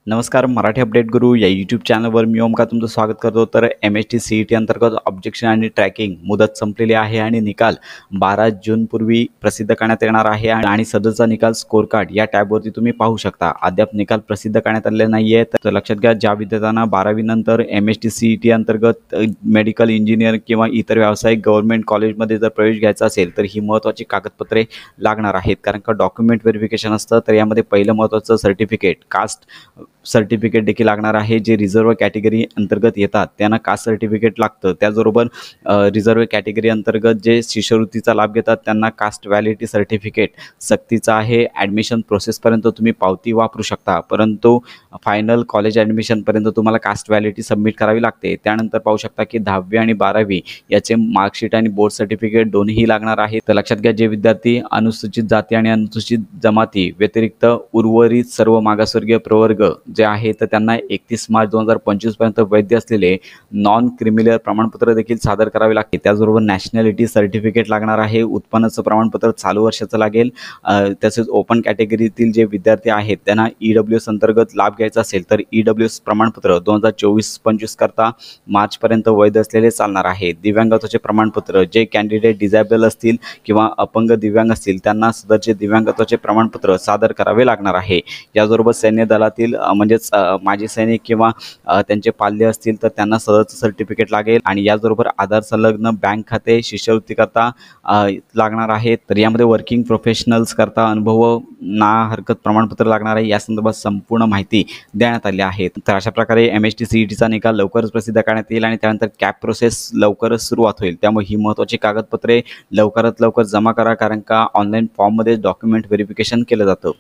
नमस्कार, मराठी अपडेट गुरु या यूट्यूब चॅनलवर मी ओमकार तुमचं स्वागत करतो। तर MST CET अंतर्गत ऑब्जेक्शन आणि ट्रॅकिंग मुदत संपलेली आहे आणि निकाल 12 जून पूर्वी प्रसिद्ध करण्यात येणार आहे आणि सदरचा निकाल स्कोर कार्ड या टॅबवरती तुम्ही पाहू शकता। अद्याप निकाल प्रसिद्ध करण्यात आलेले नाहीये, तर लक्षात घ्या ज्या विद्यार्थ्यांना 12वी नंतर MST CET अंतर्गत मेडिकल इंजिनियर किंवा इतर व्यावसायिक गव्हर्नमेंट कॉलेजमध्ये जर प्रवेश घ्यायचा असेल तर ही महत्त्वाची कागदपत्रे लागणार आहेत, कारण का डॉक्युमेंट व्हेरिफिकेशन असतं। तर यामध्ये पहिलं महत्त्वाचं सर्टिफिकेट, कास्ट सर्टिफिकेट देखील लागणार आहे। जे रिझर्व कॅटेगरी अंतर्गत येतात त्यांना कास्ट सर्टिफिकेट लागतं। त्याचबरोबर रिझर्व कॅटेगरी अंतर्गत जे शिष्यवृत्तीचा लाभ घेतात त्यांना कास्ट व्हॅलिडिटी सर्टिफिकेट सक्तीचा आहे। ॲडमिशन प्रोसेसपर्यंत तुम्ही पावती वापरू शकता, परंतु फायनल कॉलेज ॲडमिशनपर्यंत तुम्हाला कास्ट व्हॅलिडिटी सबमिट करावी लागते। त्यानंतर पाहू शकता की 10वी आणि 12वी याचे मार्कशीट आणि बोर्ड सर्टिफिकेट दोन्ही लागणार आहेत। तर लक्षात घ्या जे विद्यार्थी अनुसूचित जाती आणि अनुसूचित जमाती व्यतिरिक्त उर्वरित सर्व मागासवर्गीय प्रवर्ग जे आहे तर त्यांना 31 मार्च 2025 पर्यंत वैध असलेले नॉन क्रिमिनल प्रमाणपत्र देखील सादर करावे लागते। त्याचबरोबर नॅशनॅलिटी सर्टिफिकेट लागणार आहे। उत्पन्नाचं प्रमाणपत्र चालू वर्षाचं लागेल। तसेच ओपन कॅटेगरीतील जे विद्यार्थी आहेत त्यांना EWS अंतर्गत लाभ घ्यायचा असेल तर EWS प्रमाणपत्र 2024-25 करता मार्चपर्यंत वैध असलेले चालणार आहे। दिव्यांगत्वाचे प्रमाणपत्र जे कॅन्डिडेट डिझेबल असतील किंवा अपंग दिव्यांग असतील त्यांना सदरचे दिव्यांगत्वाचे प्रमाणपत्र सादर करावे लागणार आहे। याचबरोबर सैन्य दलातील म्हणजेच माजी सैनिक किंवा त्यांचे पाल्य असतील तर त्यांना सदरचं सर्टिफिकेट लागेल आणि याचबरोबर आधार संलग्न बँक खाते शिष्यवृत्ती करता लागणार आहे। तर यामध्ये वर्किंग प्रोफेशनल्स करता अनुभव ना हरकत प्रमाणपत्र लागणार आहे। या संदर्भात संपूर्ण माहिती देण्यात आली आहे। तर अशा प्रकारे MST CETचा निकाल लवकरच प्रसिद्ध करण्यात येईल आणि त्यानंतर कॅप प्रोसेस लवकरच सुरुवात होईल। त्यामुळे ही महत्त्वाची कागदपत्रे लवकरात लवकर जमा करा, कारण का ऑनलाईन फॉर्ममध्ये डॉक्युमेंट व्हेरिफिकेशन केलं जातं।